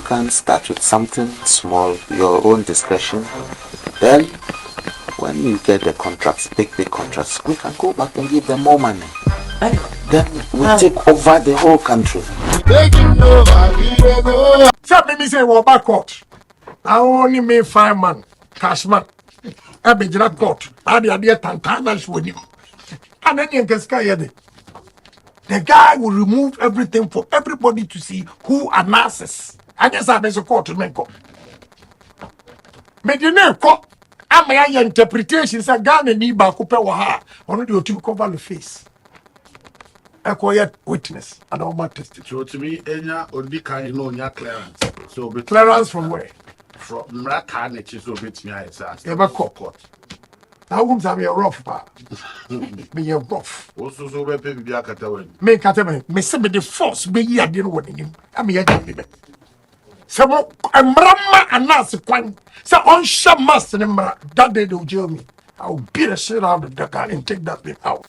can start with something small, your own discretion. Then, when you get the contracts, big contracts, we can go back and give them more money. Then we take over the whole country. Somebody say, well, back court. I only made 5 man, cash man. I be in court. I be a tantanas with him. And then you can sky the guy will remove everything for everybody to see who are nurses. I just have a court to make up. But you know, I'm my interpretations are gone and need back up our only to cover the face. A quiet witness and all my testimony. So to me, Enya Odika, you know, your clearance. So Clearance from where? From Mrakanich, so with me, I said, Ever court. Now, who's a rough bar? Me a rough. Also, so we pay the Akatawan. Make a me send me the force be ye didn't want him. I mean, I didn't. So, I'm Rama and Nasa Quan. So, on some master that day do jail me. I'll beat the shit out of the car and take that thing out.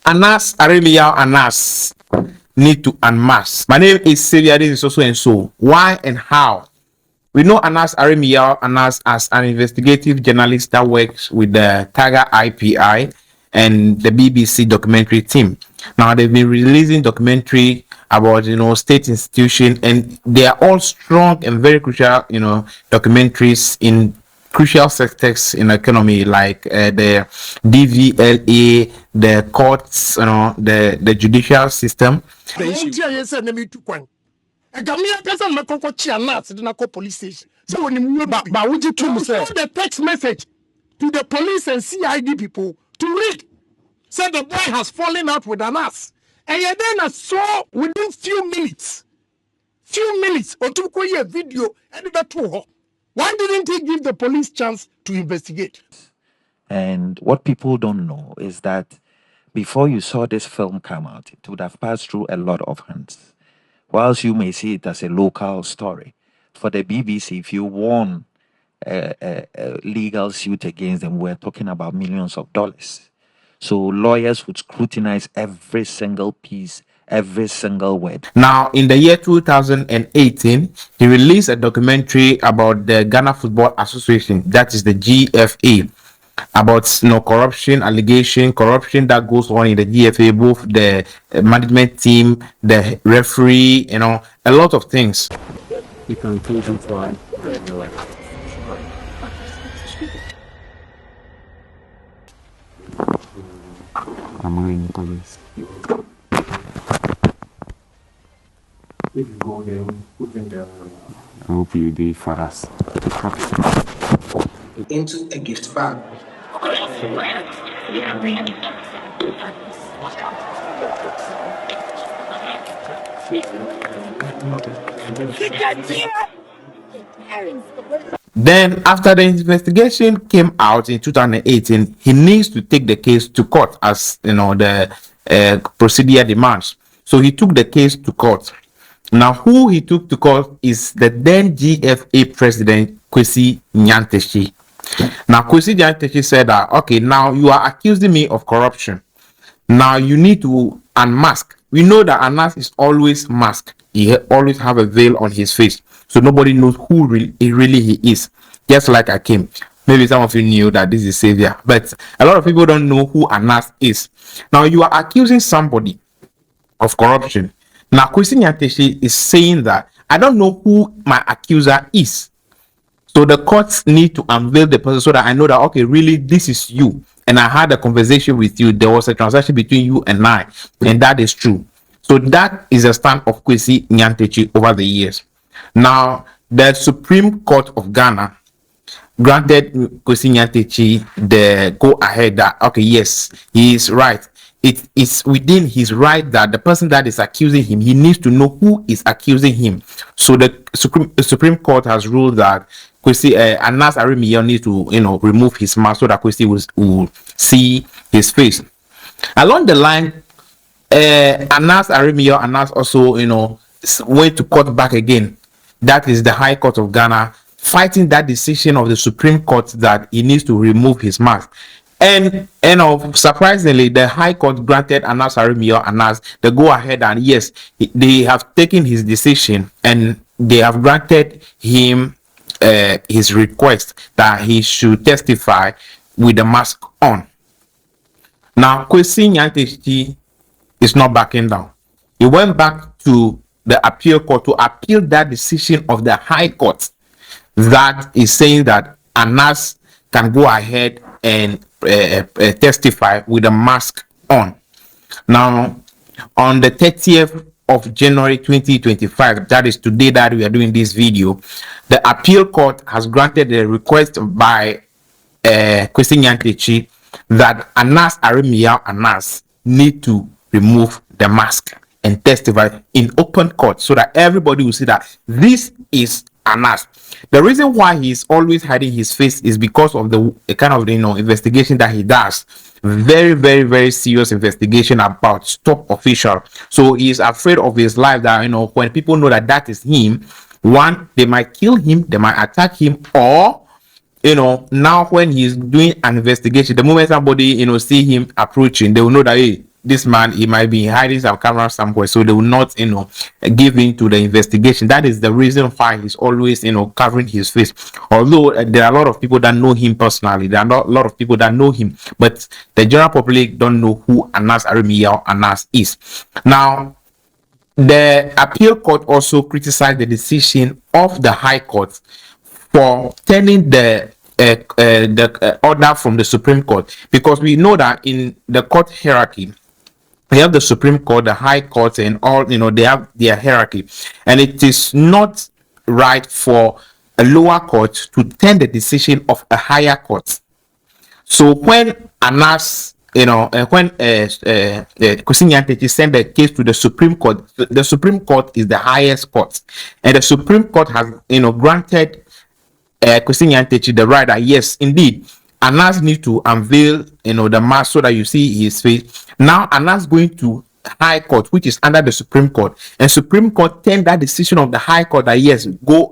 Aremeyaw need to unmask. My name is Sylvia. This is also and so. Why and how? We know Aremeyaw as an investigative journalist that works with the Tiger IPI and the BBC documentary team. Now they've been releasing documentary about state institution, and they are all strong and very crucial documentaries in crucial sectors in the economy, like the DVLA, the courts, the judicial system. Police station. So when you but would you the text message to the police and CID people to read? Said the boy has fallen out with an ass. And then I saw within few minutes, or to a video and that too. Why didn't he give the police chance to investigate? And what people don't know is that before you saw this film come out, it would have passed through a lot of hands. Whilst you may see it as a local story, for the BBC, if you won a legal suit against them, we're talking about millions of dollars. So lawyers would scrutinize every single piece, every single word. Now, in the year 2018, he released a documentary about the Ghana Football Association, that is the GFA, about corruption corruption that goes on in the GFA, both the management team, the referee, a lot of things. You can take it for I'm in police. If you go there, put in there. I hope you do it for us. Into a gift bag. Then, after the investigation came out in 2018, he needs to take the case to court, as the procedure demands. So he took the case to court. Now, who he took to court is the then GFA president, Kwesi Nyantakyi. Now, Kwesi Nyantakyi said that, okay, now you are accusing me of corruption. Now you need to unmask. We know that Anas is always masked. He always have a veil on his face, so nobody knows who really he is. Just like Akim. Maybe some of you knew that this is Savior, but a lot of people don't know who Anas is. Now you are accusing somebody of corruption. Now Kwesi Nyantakyi is saying that I don't know who my accuser is. So the courts need to unveil the person so that I know that, okay, really, this is you. And I had a conversation with you. There was a transaction between you and I. And that is true. So that is a stand of Kwesi Nyantakyi over the years. Now, the Supreme Court of Ghana granted Kwesi Nyantakyi the go-ahead that, okay, yes, he is right. It is within his right that the person that is accusing him, he needs to know who is accusing him. So the Supreme Court has ruled that Kwesi Anas Aremeyaw needs to remove his mask so that Kwesi will see his face. Along the line, Anas Aremeyaw also went to court back again. That is the High Court of Ghana, fighting that decision of the Supreme Court that he needs to remove his mask. And surprisingly, the High Court granted Anas Aremeyaw the go ahead, and yes, they have taken his decision and they have granted him his request that he should testify with the mask on. Now, Kwesi Nyantakyi is not backing down. He went back to the appeal court to appeal that decision of the High Court that is saying that Anas can go ahead and testify with the mask on. Now, on the 30th of January 2025, that is today that we are doing this video, the appeal court has granted a request by Kwesi Nyantakyi that Anas Aremeyaw need to remove the mask and testify in open court so that everybody will see that this is Anas. The reason why he's always hiding his face is because of the kind of investigation that he does. Very, very, very serious investigation about top official. So he's afraid of his life that when people know that that is him, one, they might kill him, they might attack him, or now when he's doing an investigation, the moment somebody see him approaching, they will know that hey, this man, he might be hiding some camera somewhere, so they will not give in to the investigation. That is the reason why he's always covering his face. Although there are a lot of people that know him personally, there are not a lot of people that know him, but the general public don't know who Anas Aremeyaw is. Now, the appeal court also criticized the decision of the High Court for telling the order from the Supreme Court, because we know that in the court hierarchy, we have the Supreme Court, the High Court, and all they have their hierarchy, and it is not right for a lower court to turn the decision of a higher court. So when Anas, when Kwesi Nyantakyi sent the case to the Supreme Court, the Supreme Court is the highest court, and the Supreme Court has granted Kwesi Nyantakyi the right that yes, indeed, Anas need to unveil the mask so that you see his face. Now Anas going to High Court, which is under the Supreme Court, and Supreme Court turned that decision of the High Court that yes,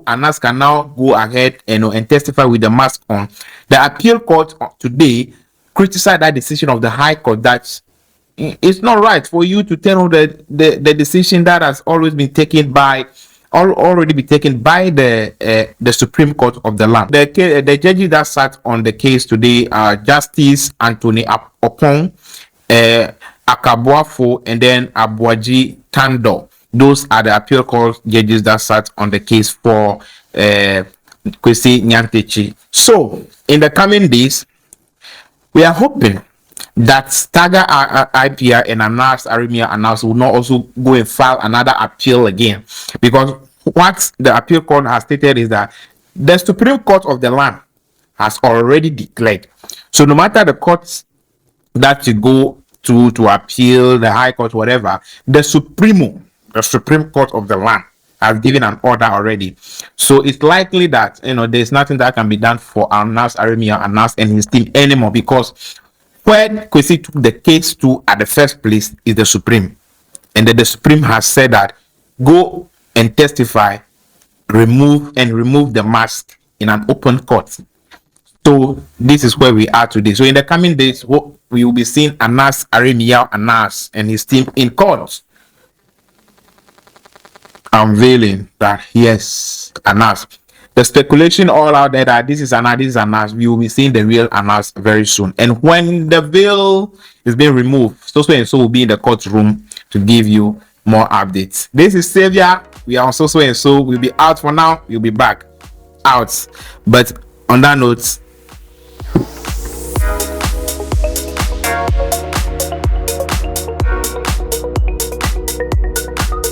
Anas can now go ahead and testify with the mask on. The appeal court today criticized that decision of the High Court that it's not right for you to turn on the decision that has always been taken by already be taken by the Supreme Court of the land. The judges that sat on the case today are Justice Anthony Opong, Akabuafo, and then Abuaji Tando. Those are the appeal court judges that sat on the case for Kwesi Nyantakyi. So in the coming days, we are hoping that Stagger IPR and Anas Aremeyaw will not also go and file another appeal again, because what the appeal court has stated is that the Supreme Court of the land has already declared. So no matter the courts that you go to appeal, the High Court, whatever, the Supreme Court of the land has given an order already. So it's likely that there's nothing that can be done for Anas Aremeyaw and his team anymore, because when Kwesi took the case to at the first place is the Supreme, and then the Supreme has said that go and testify, remove the mask in an open court. So this is where we are today. So in the coming days, we will be seeing Anas Aremeyaw and his team in court unveiling that yes, Anas. The speculation all out there that this is Anas, we will be seeing the real Anas very soon. And when the veil is being removed, so and so will be in the courtroom to give you more updates. This is Savior. We are on so and so. We'll be out for now. We'll be back out. But on that note,